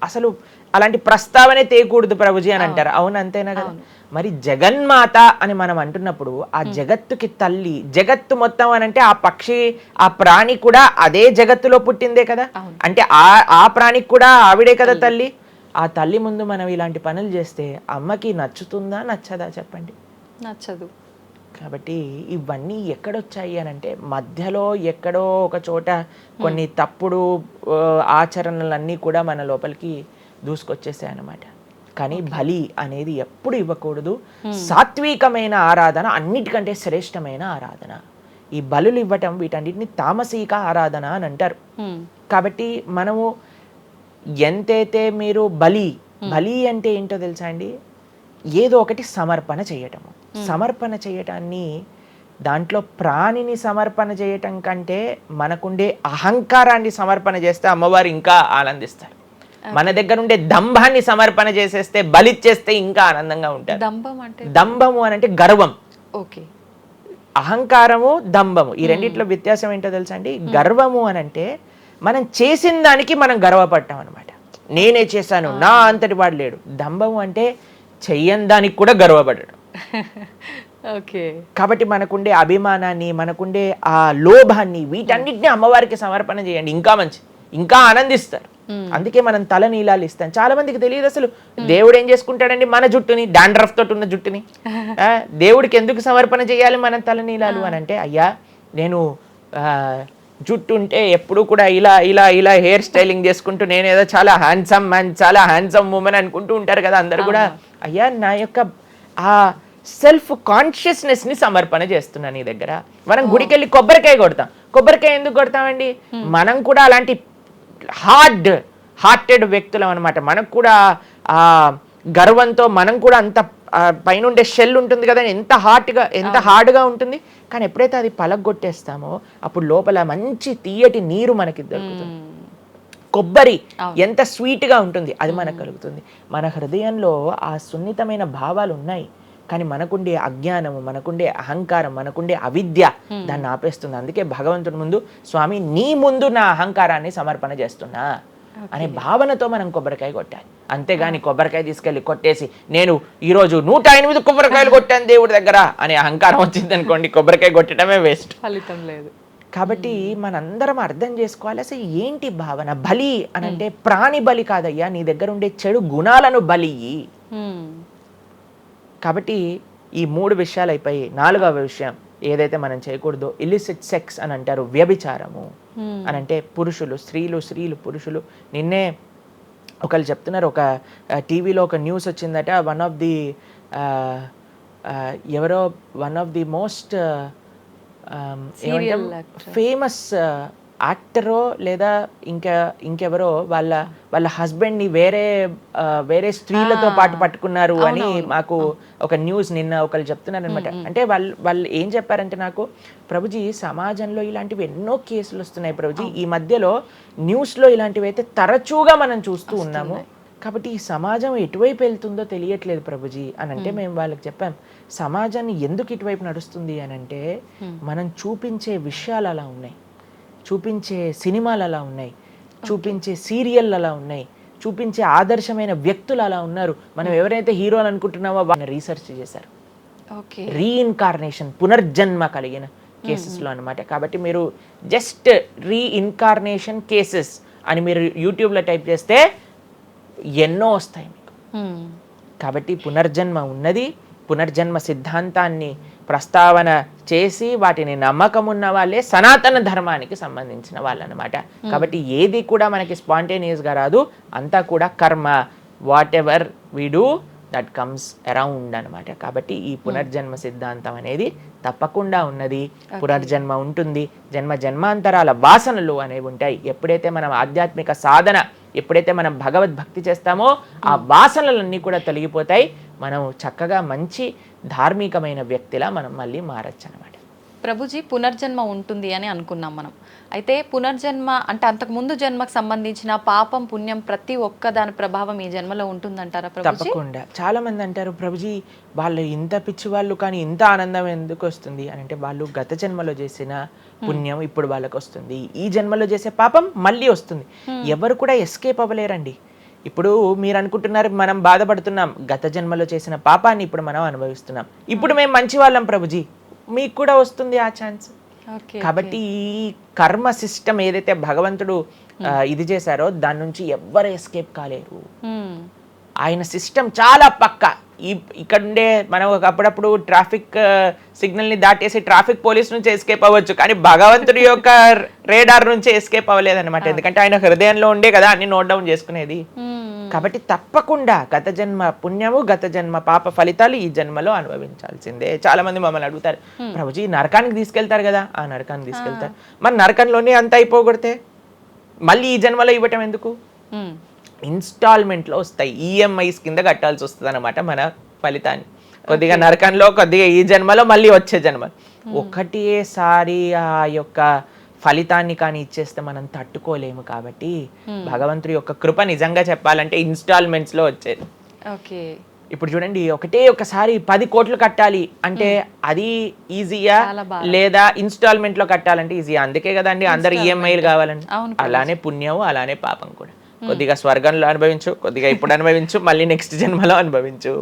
అసలు అలాంటి ప్రస్తావనే తేయకూడదు ప్రభుజీ అని అంటారు. అవును, అంతేనా కదా? మరి జగన్మాత అని మనం అంటున్నప్పుడు ఆ జగత్తుకి తల్లి, జగత్తు మొత్తం అని అంటే ఆ పక్షి, ఆ ప్రాణి కూడా అదే జగత్తులో పుట్టిందే కదా. అంటే ఆ ప్రాణికి కూడా ఆవిడే కదా తల్లి. ఆ తల్లి ముందు మనం ఇలాంటి పనులు చేస్తే అమ్మకి నచ్చుతుందా నచ్చదా చెప్పండి? నచ్చదు. కాబట్టి ఇవన్నీ ఎక్కడొచ్చాయి అని అంటే మధ్యలో ఎక్కడో ఒక చోట కొన్ని తప్పుడు ఆచరణలన్నీ కూడా మన లోపలికి దూసుకొచ్చేసాయి అన్నమాట. కానీ బలి అనేది ఎప్పుడు ఇవ్వకూడదు. సాత్వికమైన ఆరాధన అన్నిటికంటే శ్రేష్టమైన ఆరాధన. ఈ బలులు ఇవ్వటం వీటన్నిటిని తామసీక ఆరాధన అని అంటారు. కాబట్టి మనము ఎంతైతే మీరు బలి అంటే ఏంటో తెలుసా అండి? ఏదో ఒకటి సమర్పణ చేయటము. సమర్పణ చేయటాన్ని, దాంట్లో ప్రాణిని సమర్పణ చేయటం కంటే మనకుండే అహంకారాన్ని సమర్పణ చేస్తే అమ్మవారు ఇంకా ఆనందిస్తారు. మన దగ్గర ఉండే దంభాన్ని సమర్పణ చేసేస్తే, బలిచ్చేస్తే ఇంకా ఆనందంగా ఉంటారు. దంభము అని అంటే గర్వం. ఓకే. అహంకారము, దంభము, ఈ రెండిట్లో వ్యత్యాసం ఏంటో తెలుసా అండి? గర్వము అని అంటే మనం చేసిన దానికి మనం గర్వపడటం అనమాట. నేనే చేశాను, నా అంతటి వాడు లేడు. దంభము అంటే చెయ్యని దానికి కూడా గర్వపడటం. ఓకే. కాబట్టి మనకుండే అభిమానాన్ని, మనకుండే ఆ లోభాన్ని, వీటన్నిటిని అమ్మవారికి సమర్పణ చేయండి, ఇంకా మంచి, ఇంకా ఆనందిస్తారు. అందుకే మనం తల నీలాలు ఇస్తాం. చాలా మందికి తెలియదు అసలు దేవుడు ఏం చేసుకుంటాడండి మన జుట్టుని, డాండ్రఫ్ తోటి ఉన్న జుట్టుని. దేవుడికి ఎందుకు సమర్పణ చేయాలి మనం తల నీలాలు అని అంటే, అయ్యా నేను జుట్టు ఉంటే ఎప్పుడు కూడా ఇలా ఇలా ఇలా హెయిర్ స్టైలింగ్ చేసుకుంటూ నేనేదో చాలా హ్యాండ్సమ్ మ్యాన్, చాలా హ్యాండ్సమ్ ఉమెన్ అనుకుంటూ ఉంటారు కదా అందరు కూడా. అయ్యా నా యొక్క ఆ సెల్ఫ్ కాన్షియస్నెస్ ని సమర్పణ చేస్తున్నా నీ దగ్గర. మనం గుడికి వెళ్ళి కొబ్బరికాయ కొడతాం. కొబ్బరికాయ ఎందుకు కొడతామండి? మనం కూడా అలాంటి హార్టెడ్ వ్యక్తులం అనమాట. మనకు కూడా ఆ గర్వంతో మనం కూడా అంత పైన ఉండే షెల్ ఉంటుంది కదా, ఎంత హార్డ్గా ఉంటుంది. కానీ ఎప్పుడైతే అది పలగొట్టేస్తామో అప్పుడు లోపల మంచి తీయటి నీరు మనకి దొరుకుతుంది. కొబ్బరి ఎంత స్వీట్గా ఉంటుంది, అది మనకు కలుగుతుంది. మన హృదయంలో ఆ సున్నితమైన భావాలు ఉన్నాయి, కానీ మనకుండే అజ్ఞానము, మనకుండే అహంకారం, మనకుండే అవిద్య దాన్ని ఆపేస్తుంది. అందుకే భగవంతుడి ముందు, స్వామి నీ ముందు నా అహంకారాన్ని సమర్పణ చేస్తున్నా అనే భావనతో మనం కొబ్బరికాయ కొట్టాలి. అంతేగాని కొబ్బరికాయ తీసుకెళ్ళి కొట్టేసి నేను ఈరోజు 108 కొబ్బరికాయలు కొట్టాను దేవుడి దగ్గర అనే అహంకారం వచ్చింది అనుకోండి, కొబ్బరికాయ కొట్టడమే వేస్ట్, ఫలితం లేదు. కాబట్టి మనందరం అర్థం చేసుకోవాలి అసలు ఏంటి భావన. బలి అని అంటే ప్రాణి బలి కాదయ్యా, నీ దగ్గర ఉండే చెడు గుణాలను బలి. కాబట్టి ఈ 3 విషయాలు అయిపోయి 4వ విషయం ఏదైతే మనం చేయకూడదో, ఇలిసిట్ సెక్స్ అని అంటారు, వ్యభిచారము అని అంటే పురుషులు స్త్రీలు పురుషులు. నిన్నే ఒకళ్ళు చెప్తున్నారు, ఒక టీవీలో ఒక న్యూస్ వచ్చిందట, one of the most famous యాక్టరో లేదా ఇంకెవరో వాళ్ళ హస్బెండ్ని వేరే స్త్రీలతో పాటు పట్టుకున్నారు అని మాకు ఒక న్యూస్ నిన్న ఒకళ్ళు చెప్తున్నారు అనమాట. అంటే వాళ్ళు ఏం చెప్పారంటే నాకు, ప్రభుజీ సమాజంలో ఇలాంటివి ఎన్నో కేసులు వస్తున్నాయి ప్రభుజీ, ఈ మధ్యలో న్యూస్లో ఇలాంటివి అయితే తరచుగా మనం చూస్తూ ఉన్నాము. కాబట్టి ఈ సమాజం ఎటువైపు వెళ్తుందో తెలియట్లేదు ప్రభుజీ అని అంటే మేము వాళ్ళకి చెప్పాం, సమాజాన్ని ఎందుకు ఇటువైపు నడుస్తుంది అని అంటే మనం చూపించే విషయాలు అలా ఉన్నాయి, చూపించే సినిమాలు అలా ఉన్నాయి, చూపించే సీరియల్ అలా ఉన్నాయి, చూపించే ఆదర్శమైన వ్యక్తులు అలా ఉన్నారు. మనం ఎవరైతే హీరోలు అనుకుంటున్నామో వాళ్ళని రీసెర్చ్ చేశారు. ఓకే. రీఇన్కార్నేషన్, పునర్జన్మ కలిగిన కేసెస్లో అనమాట. కాబట్టి మీరు జస్ట్ రీఇన్కార్నేషన్ కేసెస్ అని మీరు యూట్యూబ్లో టైప్ చేస్తే ఎన్నో వస్తాయి మీకు. కాబట్టి పునర్జన్మ ఉన్నది. పునర్జన్మ సిద్ధాంతాన్ని ప్రస్తావన చేసి వాటిని నమ్మకం ఉన్న వాళ్ళే సనాతన ధర్మానికి సంబంధించిన వాళ్ళు అనమాట. కాబట్టి ఏది కూడా మనకి స్పాంటేనియస్గా రాదు, అంతా కూడా కర్మ. What ever we do that comes around అనమాట. కాబట్టి ఈ పునర్జన్మ సిద్ధాంతం అనేది తప్పకుండా ఉన్నది. పునర్జన్మ ఉంటుంది. జన్మాంతరాల వాసనలు అనేవి ఉంటాయి. ఎప్పుడైతే మనం ఆధ్యాత్మిక సాధన, ఎప్పుడైతే మనం భగవద్భక్తి చేస్తామో ఆ వాసనలన్నీ కూడా తొలగిపోతాయి. మనం చక్కగా మంచి ధార్మికమైన వ్యక్తిలా మనం మళ్ళీ మారచ్చు అనమాట. ప్రభుజీ, పునర్జన్మ ఉంటుంది అని అనుకున్నాం మనం. అయితే పునర్జన్మ అంటే అంతకుముందు జన్మకు సంబంధించిన పాపం పుణ్యం ప్రతి ఒక్క దాని ప్రభావం ఈ జన్మలో ఉంటుందంటారా ప్రభుజీ? తప్పకుండా. చాలా మంది అంటారు, ప్రభుజీ వాళ్ళు ఇంత పిచ్చి వాళ్ళు కానీ ఇంత ఆనందం ఎందుకు వస్తుంది అని అంటే, వాళ్ళు గత జన్మలో చేసిన పుణ్యం ఇప్పుడు వాళ్ళకి వస్తుంది, ఈ జన్మలో చేసే పాపం మళ్ళీ వస్తుంది. ఎవరు కూడా ఎస్కేప్ అవ్వలేరండి. ఇప్పుడు మీరు అనుకుంటున్నారు మనం బాధపడుతున్నాం, గత జన్మలో చేసిన పాపాన్ని ఇప్పుడు మనం అనుభవిస్తున్నాం. ఇప్పుడు మేము మంచి వాళ్ళం ప్రభుజీ, మీకు కూడా వస్తుంది ఆ ఛాన్స్. కాబట్టి ఈ కర్మ సిస్టమ్ ఏదైతే భగవంతుడు ఇది చేశారో దాని నుంచి ఎవ్వరు ఎస్కేప్ కాలేరు. ఆయన సిస్టమ్ చాలా పక్కా. ఇక్కడ ఉండే మనం అప్పుడప్పుడు ట్రాఫిక్ సిగ్నల్ని దాటేసి ట్రాఫిక్ పోలీస్ నుంచి ఎస్కేప్ అవ్వచ్చు, కానీ భగవంతుడి యొక్క రేడార్ నుంచి ఎస్కేప్ అవ్వలేదన్నమాట. ఎందుకంటే ఆయన హృదయంలో ఉండే కదా అన్ని నోట్ డౌన్ చేసుకునేది. కాబట్టి తప్పకుండా గత జన్మ పుణ్యము, గత జన్మ పాప ఫలితాలు ఈ జన్మలో అనుభవించాల్సిందే. చాలా మంది మమ్మల్ని అడుగుతారు, ప్రభుజీ నరకానికి తీసుకెళ్తారు కదా. ఆ నరకానికి తీసుకెళ్తారు, మరి నరకంలోనే అంత అయిపోగొడితే మళ్ళీ ఈ జన్మలో ఇవ్వటం ఎందుకు? ఇన్స్టాల్మెంట్లో వస్తాయి, ఈఎంఐస్ కింద కట్టాల్సి వస్తుంది అనమాట మన ఫలితాన్ని. కొద్దిగా నరకంలో, కొద్దిగా ఈ జన్మలో, మళ్ళీ వచ్చే జన్మ. ఒకటేసారి ఆ యొక్క ఫలితాన్ని కానీ ఇచ్చేస్తే మనం తట్టుకోలేము. కాబట్టి భగవంతుడి యొక్క కృప నిజంగా చెప్పాలంటే ఇన్స్టాల్మెంట్స్లో వచ్చేది. ఓకే. ఇప్పుడు చూడండి, ఒకసారి 10 కోట్లు కట్టాలి అంటే అది ఈజీయా, లేదా ఇన్స్టాల్మెంట్లో కట్టాలంటే ఈజీయా? అందుకే కదండి అందరు ఈఎంఐలు కావాలండి. అలానే పుణ్యం, అలానే పాపం కూడా. కొద్దిగా స్వర్గంలో అనుభవించు, కొద్దిగా ఇప్పుడు అనుభవించు, మళ్ళీ నెక్స్ట్ జన్మలో అనుభవించు.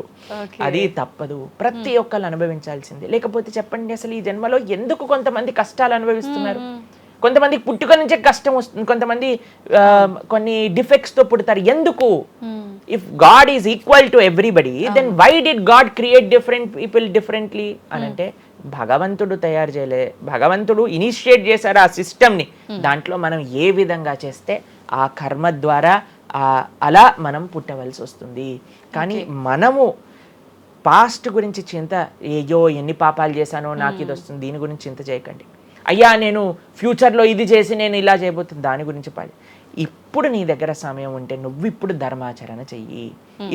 అది తప్పదు, ప్రతి ఒక్కరు అనుభవించాల్సిందే. లేకపోతే చెప్పండి, అసలు ఈ జన్మలో ఎందుకు కొంతమంది కష్టాలు అనుభవిస్తున్నారు? కొంతమందికి పుట్టుక నుంచే కష్టం వస్తుంది, కొంతమంది కొన్ని డిఫెక్ట్స్ తో పుడతారు. ఎందుకు? If God is equal to everybody, then why did God create different people differently అని అంటే, భగవంతుడు తయారు చేయలే, భగవంతుడు ఇనిషియేట్ చేశారు ఆ సిస్టమ్ని. దాంట్లో మనం ఏ విధంగా చేస్తే ఆ కర్మ ద్వారా అలా మనం పుట్టవలసి వస్తుంది. కానీ మనము పాస్ట్ గురించి చింత, అయ్యో ఎన్ని పాపాలు చేశానో నాకు ఇది వస్తుంది, దీని గురించి చింత చేయకండి. అయ్యా నేను ఫ్యూచర్లో ఇది చేసి నేను ఇలా చేయబోతుంది, దాని గురించి పాడి. ఇప్పుడు నీ దగ్గర సమయం ఉంటే నువ్వు ఇప్పుడు ధర్మాచరణ చెయ్యి,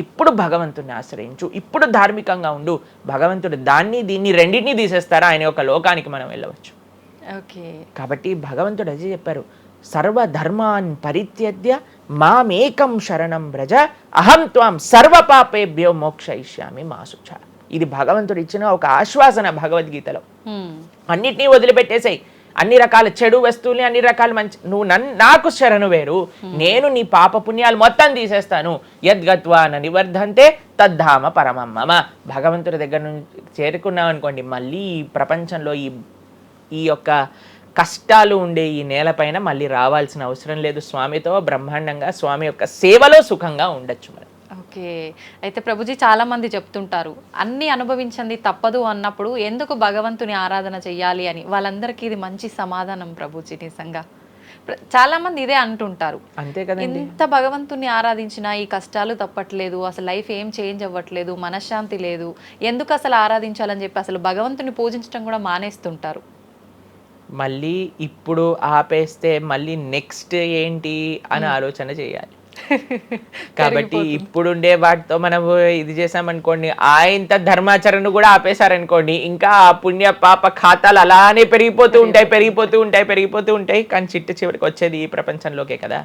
ఇప్పుడు భగవంతుడిని ఆశ్రయించు, ఇప్పుడు ధార్మికంగా ఉండు. భగవంతుడు దాన్ని దీన్ని రెండింటినీ తీసేస్తారా, ఆయన ఒక లోకానికి మనం వెళ్ళవచ్చు. కాబట్టి భగవంతుడు అదే చెప్పారు, సర్వధర్మాన్ పరిత్యజ్య మామేకం శరణం వ్రజ అహం త్వాం సర్వ పాపేభ్యో మోక్షయిష్యామి మా శుచ. ఇది భగవంతుడు ఇచ్చిన ఒక ఆశ్వాసన భగవద్గీతలో. అన్నిటినీ వదిలిపెట్టేసాయి, అన్ని రకాల చెడు వస్తువుల్ని, అన్ని రకాల మంచి, నువ్వు నాకు శరణు వేరు, నేను నీ పాప పుణ్యాలు మొత్తం తీసేస్తాను. యద్గత్వా న నివర్ధంతే తద్ధామ పరమం మమ. భగవంతుడి దగ్గర నుంచి చేరుకున్నాం అనుకోండి, మళ్ళీ ఈ ప్రపంచంలో ఈ యొక్క కష్టాలు ఉండే ఈ నేలపైన మళ్ళీ రావాల్సిన అవసరం లేదు. స్వామితో బ్రహ్మాండంగా స్వామి యొక్క సేవలో సుఖంగా ఉండొచ్చు మనం. ఓకే. అయితే ప్రభుజీ చాలా మంది చెప్తుంటారు, అన్ని అనుభవించండి తప్పదు అన్నప్పుడు ఎందుకు భగవంతుని ఆరాధన చెయ్యాలి అని. వాళ్ళందరికీ ఇది మంచి సమాధానం ప్రభుజీ. నిజంగా చాలా మంది ఇదే అంటుంటారు, అంతే కదండి. ఎంత భగవంతుని ఆరాధించినా ఈ కష్టాలు తప్పట్లేదు, అసలు లైఫ్ ఏం చేంజ్ అవ్వట్లేదు, మనశ్శాంతి లేదు, ఎందుకు అసలు ఆరాధించాలని చెప్పి అసలు భగవంతుని పూజించడం కూడా మానేస్తుంటారు. మళ్ళీ ఇప్పుడు ఆపేస్తే మళ్ళీ నెక్స్ట్ ఏంటి అని ఆలోచన చేయాలి. కాబట్టి ఇప్పుడుండే వాటితో మనము ఇది చేసామనుకోండి, ఇంత ధర్మాచరణ కూడా ఆపేశారనుకోండి, ఇంకా ఆ పుణ్య పాప ఖాతాలు అలానే పెరిగిపోతూ ఉంటాయి. కానీ చిట్ట చివరికి వచ్చేది ఈ ప్రపంచంలోకే కదా.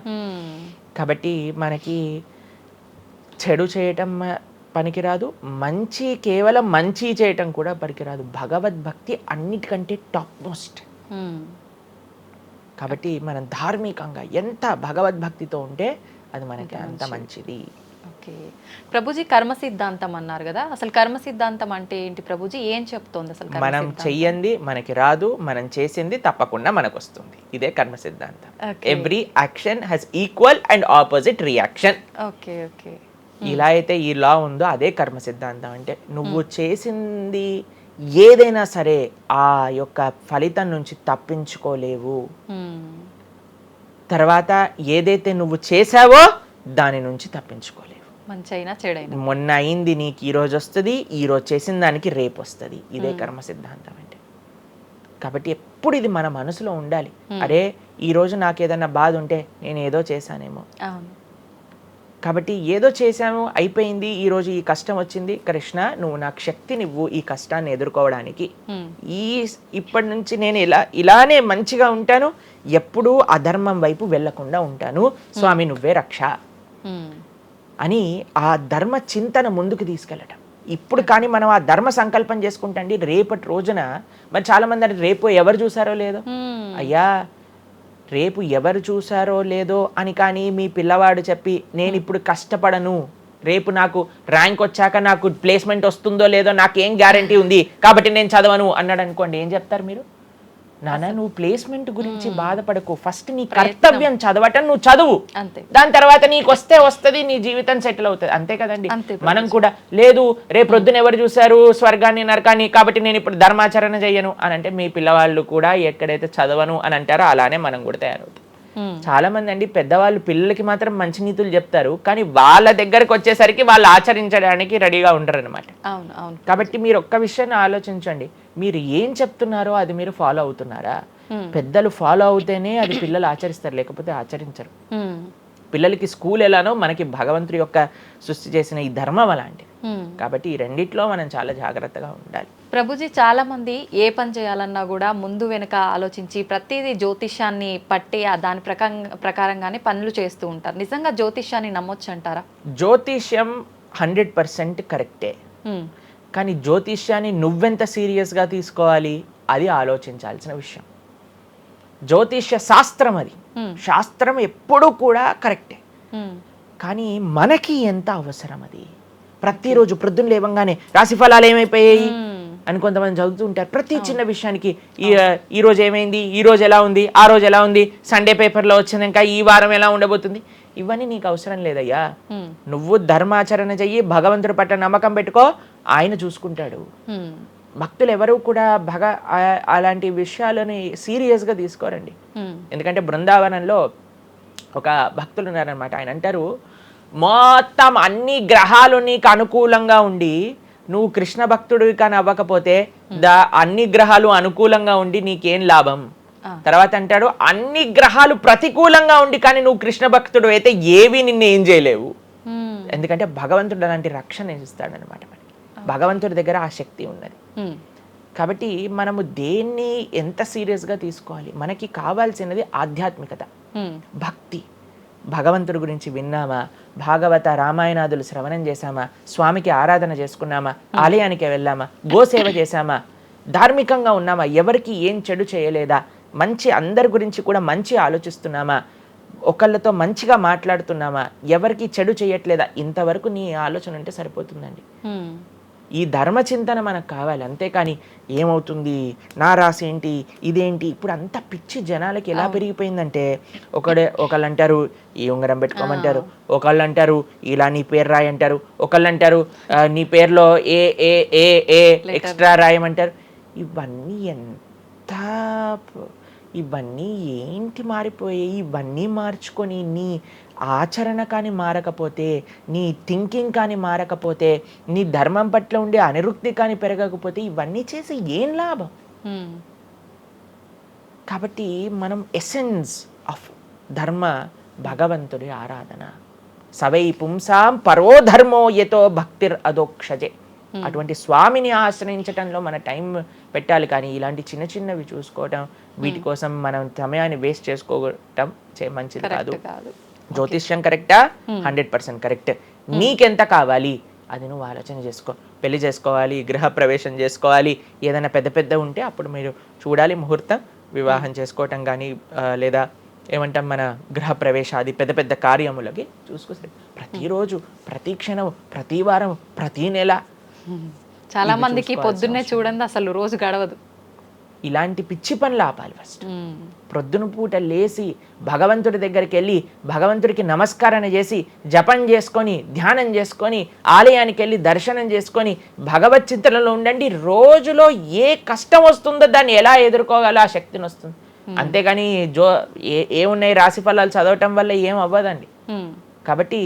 కాబట్టి మనకి చెడు చేయటం పనికిరాదు, మంచి కేవలం మంచి చేయటం కూడా పనికిరాదు. భగవద్భక్తి అన్నిటికంటే టాప్ మోస్ట్. కాబట్టి మనం ధార్మికంగా ఎంత భగవద్భక్తితో ఉంటే అది మనకి అంత మంచిది. ఓకే ప్రభుజీ, కర్మ సిద్ధాంతం అన్నారు కదా, అసలు కర్మ సిద్ధాంతం అంటే ఏంటి ప్రభుజీ, ఏం చెప్తోంది అసలు కర్మ మనం సిద్ధాంతం? చెయ్యంది మనకి రాదు, మనం చేసింది తప్పకుండా మనకు వస్తుంది. ఇదే కర్మ సిద్ధాంతం. Every action has equal and opposite reaction. Okay okay. ఇలా అయితే ఈ లా ఉందో అదే కర్మ సిద్ధాంతం. అంటే నువ్వు చేసింది ఏదైనా సరే ఆ యొక్క ఫలితం నుంచి తప్పించుకోలేవు. తర్వాత ఏదైతే నువ్వు చేసావో దాని నుంచి తప్పించుకోలేవు. మంచైనా చెడైనా మొన్న అయింది నీకు ఈ రోజు వస్తుంది, ఈ రోజు చేసిన దానికి రేపు వస్తుంది. ఇదే కర్మ సిద్ధాంతం అంటే. కాబట్టి ఎప్పుడు ఇది మన మనసులో ఉండాలి. అరే ఈ రోజు నాకు ఏదైనా బాధ ఉంటే నేను ఏదో చేశానేమో, కాబట్టి ఏదో చేశాము అయిపోయింది, ఈ రోజు ఈ కష్టం వచ్చింది, కృష్ణ నువ్వు నాకు శక్తినివ్వు ఈ కష్టాన్ని ఎదుర్కోవడానికి. ఇప్పటి నుంచి నేను ఇలానే మంచిగా ఉంటాను, ఎప్పుడూ అధర్మం వైపు వెళ్లకుండా ఉంటాను, స్వామి నువ్వే రక్ష అని ఆ ధర్మ చింతన ముందుకు తీసుకెళ్ళటం. ఇప్పుడు కానీ మనం ఆ ధర్మ సంకల్పం చేసుకుంటండి రేపటి రోజున. మరి చాలా మంది అంటే రేపు ఎవరు చూసారో లేదో, అయ్యా రేపు ఎవరు చూసారో లేదో అని కానీ మీ పిల్లవాడు చెప్పి నేను ఇప్పుడు కష్టపడను, రేపు నాకు ర్యాంక్ వచ్చాక నాకు ప్లేస్మెంట్ వస్తుందో లేదో నాకేం గ్యారంటీ ఉంది కాబట్టి నేను చదవను అన్నాడు అనుకోండి, ఏం చెప్తారు మీరు? నాన్న నువ్వు ప్లేస్మెంట్ గురించి బాధపడకు, ఫస్ట్ నీ కర్తవ్యం చదవటం నువ్వు చదువు, దాని తర్వాత నీకు వస్తుంది, నీ జీవితం సెటిల్ అవుతుంది. అంతే కదండి. మనం కూడా లేదు రేపు ప్రొద్దున ఎవరు చూసారు స్వర్గాన్ని నరకాన్ని కాబట్టి నేను ఇప్పుడు ధర్మాచరణ చెయ్యను అని అంటే మీ పిల్లవాళ్ళు కూడా ఎక్కడైతే చదవను అని అంటారో అలానే మనం కూడా తయారవుతాం. చాలా మంది అండి పెద్దవాళ్ళు పిల్లలకి మాత్రం మంచి నీతులు చెప్తారు, కానీ వాళ్ళ దగ్గరకు వచ్చేసరికి వాళ్ళు ఆచరించడానికి రెడీగా ఉంటారు అనమాట. కాబట్టి మీరు ఒక్క విషయాన్ని ఆలోచించండి, మీరు ఏం చెప్తున్నారో అది మీరు ఫాలో అవుతున్నారా? పెద్దలు ఫాలో అవుతేనే అది పిల్లలు ఆచరిస్తారు, లేకపోతే ఆచరించరు. పిల్లలకి స్కూల్ ఎలానో మనకి భగవంతుడి యొక్క సృష్టి చేసిన ఈ ధర్మం అలాంటి. కాబట్టి ఈ రెండిట్లో మనం చాలా జాగ్రత్తగా ఉండాలి. ప్రభుజీ, చాలా మంది ఏ పని చేయాలన్నా కూడా ముందు వెనుక ఆలోచించి ప్రతిదీ జ్యోతిష్యాన్ని పట్టి దాని ప్రకారంగానే పనులు చేస్తూ ఉంటారు. నిజంగా జ్యోతిష్యాన్ని నమ్మొచ్చు అంటారా? జ్యోతిష్యం 100% కరెక్టే, కానీ జ్యోతిష్యాన్ని నువ్వెంత సీరియస్గా తీసుకోవాలి అది ఆలోచించాల్సిన విషయం. జ్యోతిష్య శాస్త్రం అది, శాస్త్రం ఎప్పుడూ కూడా కరెక్టే, కానీ మనకి ఎంత అవసరం అది. ప్రతిరోజు ప్రొద్దున లేవంగానే రాశి ఫలాలు ఏమైపోయాయి అని కొంతమంది చదువుతూ ఉంటారు. ప్రతి చిన్న విషయానికి ఈ రోజు ఏమైంది, ఈ రోజు ఎలా ఉంది, ఆ రోజు ఎలా ఉంది, సండే పేపర్లో వచ్చింది ఇంకా ఈ వారం ఎలా ఉండబోతుంది, ఇవన్నీ నీకు అవసరం లేదయ్యా. నువ్వు ధర్మాచరణ చెయ్యి, భగవంతుడి పట్ల నమ్మకం పెట్టుకో, ఆయన చూసుకుంటాడు. భక్తులు ఎవరు కూడా అలాంటి విషయాలని సీరియస్గా తీసుకోరండి. ఎందుకంటే బృందావనంలో ఒక భక్తులు ఉన్నారనమాట. ఆయన అంటారు, మొత్తం అన్ని గ్రహాలు నీకు అనుకూలంగా ఉండి నువ్వు కృష్ణ భక్తుడివి కానీ అవ్వకపోతే అన్ని గ్రహాలు అనుకూలంగా ఉండి నీకేం లాభం. తర్వాత అంటాడు, అన్ని గ్రహాలు ప్రతికూలంగా ఉండి కానీ నువ్వు కృష్ణ భక్తుడు అయితే ఏవి నిన్ను ఏం చేయలేవు. ఎందుకంటే భగవంతుడు అలాంటి రక్షణ ఇస్తాడనమాట. భగవంతుడి దగ్గర ఆ శక్తి ఉన్నది. కాబట్టి మనము దేన్ని ఎంత సీరియస్గా తీసుకోవాలి? మనకి కావాల్సినది ఆధ్యాత్మికత, భక్తి. భగవంతుడి గురించి విన్నామా, భాగవత రామాయణాదులు శ్రవణం చేశామా, స్వామికి ఆరాధన చేసుకున్నామా, ఆలయానికి వెళ్ళామా, గోసేవ చేశామా, ధార్మికంగా ఉన్నామా, ఎవరికి ఏం చెడు చేయలేదా, మంచి అందరి గురించి కూడా మంచి ఆలోచిస్తున్నామా, ఒకళ్ళతో మంచిగా మాట్లాడుతున్నామా, ఎవరికి చెడు చేయట్లేదా, ఇంతవరకు నీ ఆలోచన ఉంటే సరిపోతుందండి. ఈ ధర్మచింతన మనకు కావాలి. అంతేకాని ఏమవుతుంది, నా రాసి ఏంటి, ఇదేంటి, ఇప్పుడు అంత పిచ్చి జనాలకి ఎలా పెరిగిపోయిందంటే ఒకళ్ళు అంటారు ఈ ఉంగరం పెట్టుకోమంటారు, ఒకళ్ళు అంటారు ఇలా నీ పేరు రాయి అంటారు, ఒకళ్ళు అంటారు నీ పేరులో ఏ ఏ ఏ ఏ ఎక్స్ట్రా రాయమంటారు. ఇవన్నీ ఏంటి మారిపోయాయి? ఇవన్నీ మార్చుకొని నీ ఆచరణ కానీ మారకపోతే, నీ థింకింగ్ కానీ మారకపోతే, నీ ధర్మం పట్ల ఉండే అనిరుక్తి కానీ పెరగకపోతే ఇవన్నీ చేసి ఏం లాభం? కాబట్టి మనం ఎసెన్స్ ఆఫ్ ధర్మ భగవంతుడి ఆరాధన. సవై పుంసాం పరో ధర్మో యతో భక్తిర్ అదోక్షజే. అటువంటి స్వామిని ఆశ్రయించటంలో మన టైం పెట్టాలి, కానీ ఇలాంటి చిన్న చిన్నవి చూసుకోవటం, వీటి కోసం మనం సమయాన్ని వేస్ట్ చేసుకోవటం మంచిది కాదు. జ్యోతిష్యం కరెక్టా? 100% కరెక్ట్. నీకెంత కావాలి అది నువ్వు ఆలోచన చేసుకో. పెళ్లి చేసుకోవాలి, గృహ ప్రవేశం చేసుకోవాలి, ఏదైనా పెద్ద ఉంటే అప్పుడు మీరు చూడాలి ముహూర్తం, వివాహం చేసుకోవటం కానీ లేదా ఏమంటాం మన గృహ ప్రవేశాది పెద్ద పెద్ద కార్యములకి చూసుకొస్తే ప్రతిరోజు, ప్రతి క్షణం, ప్రతి వారం, ప్రతి నెల చాలా మందికి పొద్దున్నే చూడండి అసలు రోజు గడవదు. ఇలాంటి పిచ్చి పనులు ఆపాలి. ఫస్ట్ ప్రొద్దున పూట లేచి భగవంతుడి దగ్గరికి వెళ్ళి భగవంతుడికి నమస్కారం చేసి జపం చేసుకొని ధ్యానం చేసుకొని ఆలయానికి వెళ్ళి దర్శనం చేసుకొని భగవత్ చింతనలో ఉండండి. రోజులో ఏ కష్టం వస్తుందో దాన్ని ఎలా ఎదుర్కోగలో ఆ శక్తిని వస్తుంది. అంతేగాని ఏమున్నాయి రాశి ఫలాలు చదవటం వల్ల ఏం అవ్వదండి. కాబట్టి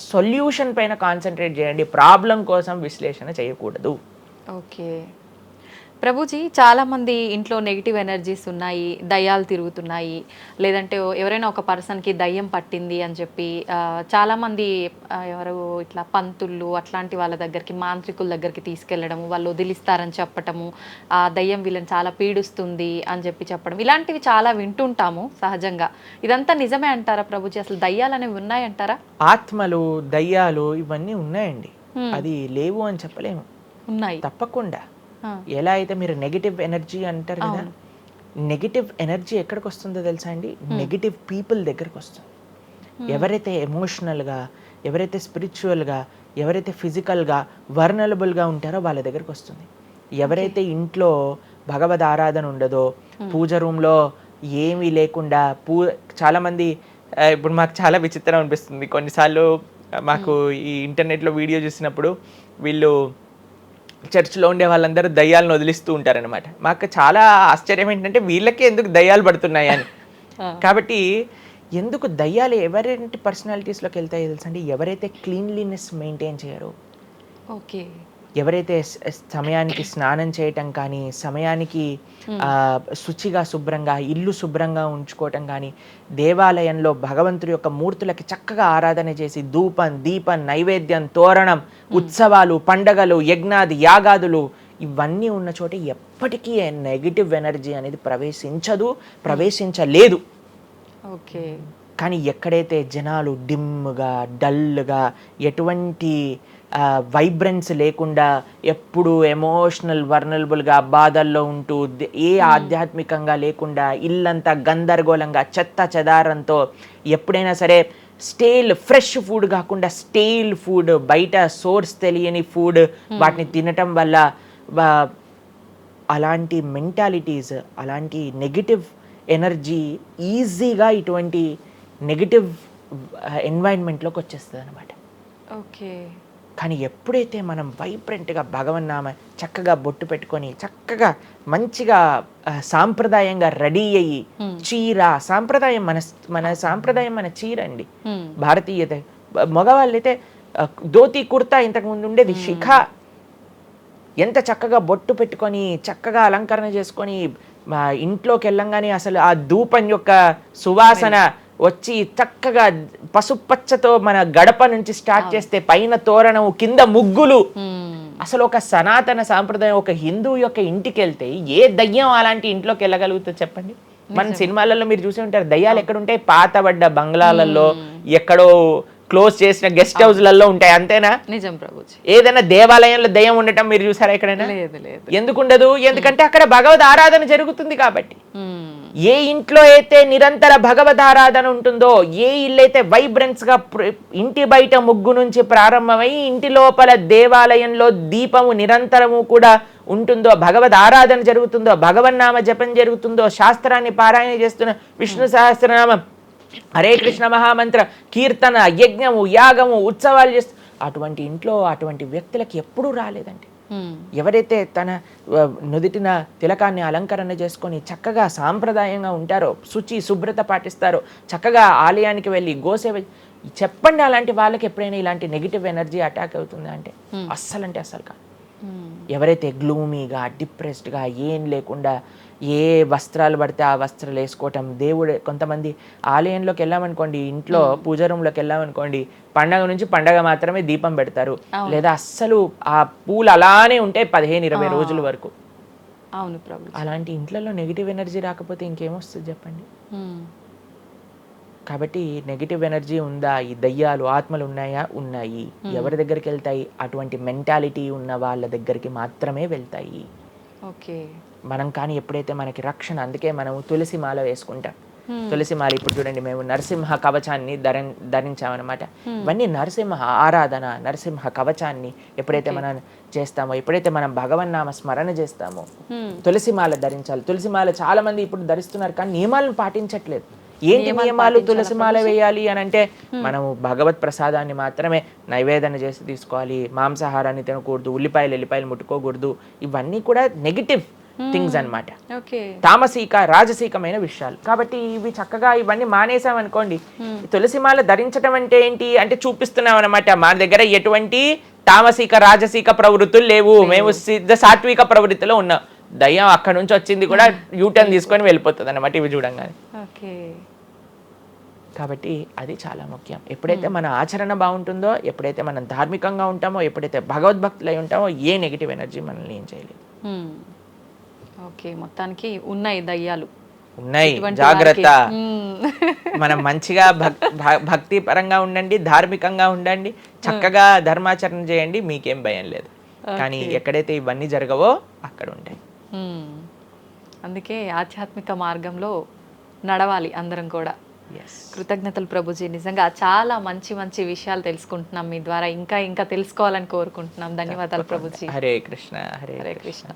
సొల్యూషన్ పైన కాన్సన్ట్రేట్ చేయండి, ప్రాబ్లం కోసం విశ్లేషణ చేయకూడదు. ఓకే ప్రభుజీ, చాలామంది ఇంట్లో నెగిటివ్ ఎనర్జీస్ ఉన్నాయి, దయ్యాలు తిరుగుతున్నాయి, లేదంటే ఎవరైనా ఒక పర్సన్కి దయ్యం పట్టింది అని చెప్పి చాలామంది ఎవరు ఇట్లా పంతుళ్ళు అట్లాంటి వాళ్ళ దగ్గరికి, మాంత్రికుల దగ్గరికి తీసుకెళ్ళడము, వాళ్ళు వదిలిస్తారని చెప్పటము, ఆ దయ్యం వీళ్ళని చాలా పీడిస్తుంది అని చెప్పడం, ఇలాంటివి చాలా వింటుంటాము సహజంగా. ఇదంతా నిజమే అంటారా ప్రభుజీ? అసలు దయ్యాలు అనేవి ఉన్నాయంటారా? ఆత్మలు, దయ్యాలు ఇవన్నీ ఉన్నాయండి, అది లేవు అని చెప్పలేము, ఉన్నాయి తప్పకుండా. ఎలా అయితే మీరు నెగిటివ్ ఎనర్జీ అంటారు కదా, నెగిటివ్ ఎనర్జీ ఎక్కడికి వస్తుందో తెలుసా అండి? నెగిటివ్ పీపుల్ దగ్గరకు వస్తుంది. ఎవరైతే ఎమోషనల్గా, ఎవరైతే స్పిరిచువల్గా, ఎవరైతే ఫిజికల్గా వర్నలబుల్గా ఉంటారో వాళ్ళ దగ్గరకు వస్తుంది. ఎవరైతే ఇంట్లో భగవద్ ఆరాధన ఉండదో, పూజ రూమ్లో ఏమీ లేకుండా చాలామంది ఇప్పుడు మాకు చాలా విచిత్రం అనిపిస్తుంది కొన్నిసార్లు. మాకు ఈ ఇంటర్నెట్లో వీడియో చూసినప్పుడు వీళ్ళు చర్చ్లో ఉండే వాళ్ళందరూ దయ్యాలను వదిలిస్తూ ఉంటారనమాట. మాకు చాలా ఆశ్చర్యం ఏంటంటే వీళ్ళకే ఎందుకు దయ్యాలు పడుతున్నాయి అని. కాబట్టి ఎందుకు దయ్యాలు ఎవరైనా పర్సనాలిటీస్లోకి వెళ్తాయో తెలుసండి? ఎవరైతే క్లీన్లీనెస్ మెయింటైన్ చేయరో, ఓకే, ఎవరైతే సమయానికి స్నానం చేయటం కానీ, సమయానికి శుచిగా శుభ్రంగా ఇల్లు శుభ్రంగా ఉంచుకోవటం కానీ, దేవాలయంలో భగవంతుడి యొక్క మూర్తులకి చక్కగా ఆరాధన చేసి ధూపం, దీపం, నైవేద్యం, తోరణం, ఉత్సవాలు, పండగలు, యజ్ఞాది యాగాదులు ఇవన్నీ ఉన్న చోట ఎప్పటికీ నెగిటివ్ ఎనర్జీ అనేది ప్రవేశించలేదు. ఓకే. కానీ ఎక్కడైతే జనాలు డిమ్గా, డల్గా, ఎటువంటి వైబ్రెన్స్ లేకుండా ఎప్పుడు ఎమోషనల్ వర్నలబుల్గా బాధల్లో ఉంటూ, ఏ ఆధ్యాత్మికంగా లేకుండా, ఇల్లంతా గందరగోళంగా చెత్త చెదారంతో, ఎప్పుడైనా సరే ఫ్రెష్ ఫుడ్ కాకుండా స్టేల్ ఫుడ్, బయట సోర్స్ తెలియని ఫుడ్ వాటిని తినటం వల్ల అలాంటి మెంటాలిటీస్, అలాంటి నెగిటివ్ ఎనర్జీ ఈజీగా ఇటువంటి నెగిటివ్ ఎన్వైరన్మెంట్లోకి వచ్చేస్తుంది అనమాట. ఓకే. కానీ ఎప్పుడైతే మనం వైబ్రెంట్గా భగవన్నామ చక్కగా బొట్టు పెట్టుకొని చక్కగా మంచిగా సాంప్రదాయంగా రెడీ అయ్యి, చీర సాంప్రదాయం, మన సాంప్రదాయం మన చీర అండి, భారతీయత. మగవాళ్ళైతే ధోతి కుర్తా, ఇంతకుముందు ఉండేది శిఖ. ఎంత చక్కగా బొట్టు పెట్టుకొని చక్కగా అలంకరణ చేసుకొని ఇంట్లోకి వెళ్ళంగానే అసలు ఆ ధూపం యొక్క సువాసన వచ్చి చక్కగా పసుపచ్చతో మన గడప నుంచి స్టార్ట్ చేస్తే పైన తోరణం, కింద ముగ్గులు. అసలు ఒక సనాతన సాంప్రదాయం, ఒక హిందూ యొక్క ఇంటికి వెళ్తే ఏ దయ్యం అలాంటి ఇంట్లోకి వెళ్ళగలుగుతుంది చెప్పండి? మన సినిమాలలో మీరు చూసి ఉంటారు, దయ్యాలు ఎక్కడుంటాయి? పాతబడ్డ బంగ్లాలలో, ఎక్కడో క్లోజ్ చేసిన గెస్ట్ హౌస్లలో ఉంటాయి, అంతేనా? నిజం ప్రభుజీ. ఏదైనా దేవాలయంలో దయ్యం ఉండటం మీరు చూసారా ఎక్కడైనా? ఎందుకు ఉండదు? ఎందుకంటే అక్కడ భగవద్ ఆరాధన జరుగుతుంది కాబట్టి. ఏ ఇంట్లో అయితే నిరంతర భగవద్ ఆరాధన ఉంటుందో, ఏ ఇల్లు అయితే వైబ్రెన్స్ గా ఇంటి బయట ముగ్గు నుంచి ప్రారంభమై ఇంటి లోపల దేవాలయంలో దీపము నిరంతరము కూడా ఉంటుందో, భగవద్ ఆరాధన జరుగుతుందో, భగవన్నామ జపం జరుగుతుందో, శాస్త్రాన్ని పారాయణ చేస్తున్న విష్ణు సహస్రనామం, హరే కృష్ణ మహామంత్ర కీర్తన, యజ్ఞము, యాగము, ఉత్సవాలు చేస్తూ, అటువంటి ఇంట్లో అటువంటి వ్యక్తులకి ఎప్పుడూ రాలేదండి. ఎవరైతే తన నుదిటిన తిలకాన్ని అలంకరణ చేసుకొని చక్కగా సాంప్రదాయంగా ఉంటారో, శుచి శుభ్రత పాటిస్తారో, చక్కగా ఆలయానికి వెళ్ళి గోసేవ, చెప్పండి అలాంటి వాళ్ళకి ఎప్పుడైనా ఇలాంటి నెగిటివ్ ఎనర్జీ అటాక్ అవుతుందా అంటే అస్సలు కాదు. ఎవరైతే గ్లూమీగా, డిప్రెస్డ్గా, ఏం లేకుండా ఏ వస్త్రాలు పడితే ఆ వస్త్రాలు వేసుకోవటం, దేవుడు కొంతమంది ఆలయంలోకి వెళ్ళామనుకోండి, ఇంట్లో పూజ రూమ్లోకి వెళ్ళామనుకోండి, పండగ నుంచి పండగ మాత్రమే దీపం పెడతారు, లేదా అస్సలు ఆ పూలు అలానే ఉంటాయి 15-20 రోజుల వరకు. అవును ప్రభు. అలాంటి ఇంట్లలో నెగిటివ్ ఎనర్జీ రాకపోతే ఇంకేమొస్తుంది చెప్పండి? కాబట్టి నెగిటివ్ ఎనర్జీ ఉందా? ఈ దయ్యాలు, ఆత్మలు ఉన్నాయా? ఉన్నాయి. ఎవరి దగ్గరికి వెళ్తాయి? అటువంటి మెంటాలిటీ ఉన్న వాళ్ళ దగ్గరికి మాత్రమే వెళ్తాయి. ఓకే. మనం కానీ ఎప్పుడైతే మనకి రక్షణ, అందుకే మనం తులసి మాల వేసుకుంటాం, తులసి మాల ఇప్పుడు చూడండి మేము నరసింహ కవచాన్ని ధరించామన్నమాట. ఇవన్నీ నరసింహ ఆరాధన, నరసింహ కవచాన్ని ఎప్పుడైతే మనం చేస్తామో, ఎప్పుడైతే మనం భగవన్నామ స్మరణ చేస్తామో, తులసి మాల ధరించాలి. తులసి మాల చాలా మంది ఇప్పుడు ధరిస్తున్నారు కానీ నియమాలను పాటించట్లేదు. ఏంటి నియమాలు? తులసి మాల వేయాలి అని అంటే మనము భగవత్ ప్రసాదాన్ని మాత్రమే నైవేదన చేసి తీసుకోవాలి, మాంసాహారాన్ని తినకూడదు, ఎల్లిపాయలు ముట్టుకోకూడదు. ఇవన్నీ కూడా నెగిటివ్ థింగ్స్ అన్నమాట, తామసిక రాజసికమైన విషయాలు. కాబట్టి ఇవి చక్కగా ఇవన్నీ మానేసాం అనుకోండి. తులసిమాల ధరించడం అంటే ఏంటి అంటే చూపిస్తున్నాం అనమాట, మన దగ్గర ఎటువంటి తామసిక రాజసిక ప్రవృత్తులు లేవు, మేము సిద్ధ సాత్విక ప్రవృత్తిలో ఉన్నాం. దయ్యం అక్కడ నుంచి వచ్చింది కూడా యూటర్న్ తీసుకొని వెళ్ళిపోతుంది అన్నమాట ఇవి చూడంగానే. కాబట్టి అది చాలా ముఖ్యం. ఎప్పుడైతే మన ఆచరణ బాగుంటుందో, ఎప్పుడైతే మనం ధార్మికంగా ఉంటామో, ఎప్పుడైతే భగవద్భక్తులై ఉంటామో, ఏ నెగిటివ్ ఎనర్జీ మనల్ని ఏం చేయలేదు. ఓకే, మొత్తానికి ఉన్నాయి దయ్యాలు, ఉన్నాయి, జాగ్రత్త. మనం మంచిగా భక్తి పరంగా ఉండండి, ధార్మికంగా ఉండండి, చక్కగా ధర్మాచరణ చేయండి, మీకేం భయం లేదు. కానీ ఎక్కడైతే ఇవన్నీ జరగవో అక్కడ ఉంటాయి. అందుకే ఆధ్యాత్మిక మార్గంలో నడవాలి అందరం కూడా. కృతజ్ఞతలు ప్రభుజీ, నిజంగా చాలా మంచి మంచి విషయాలు తెలుసుకుంటున్నాం మీ ద్వారా, ఇంకా ఇంకా తెలుసుకోవాలని కోరుకుంటున్నాం. ధన్యవాదాలు ప్రభుజీ. హరే కృష్ణ. హరే కృష్ణ.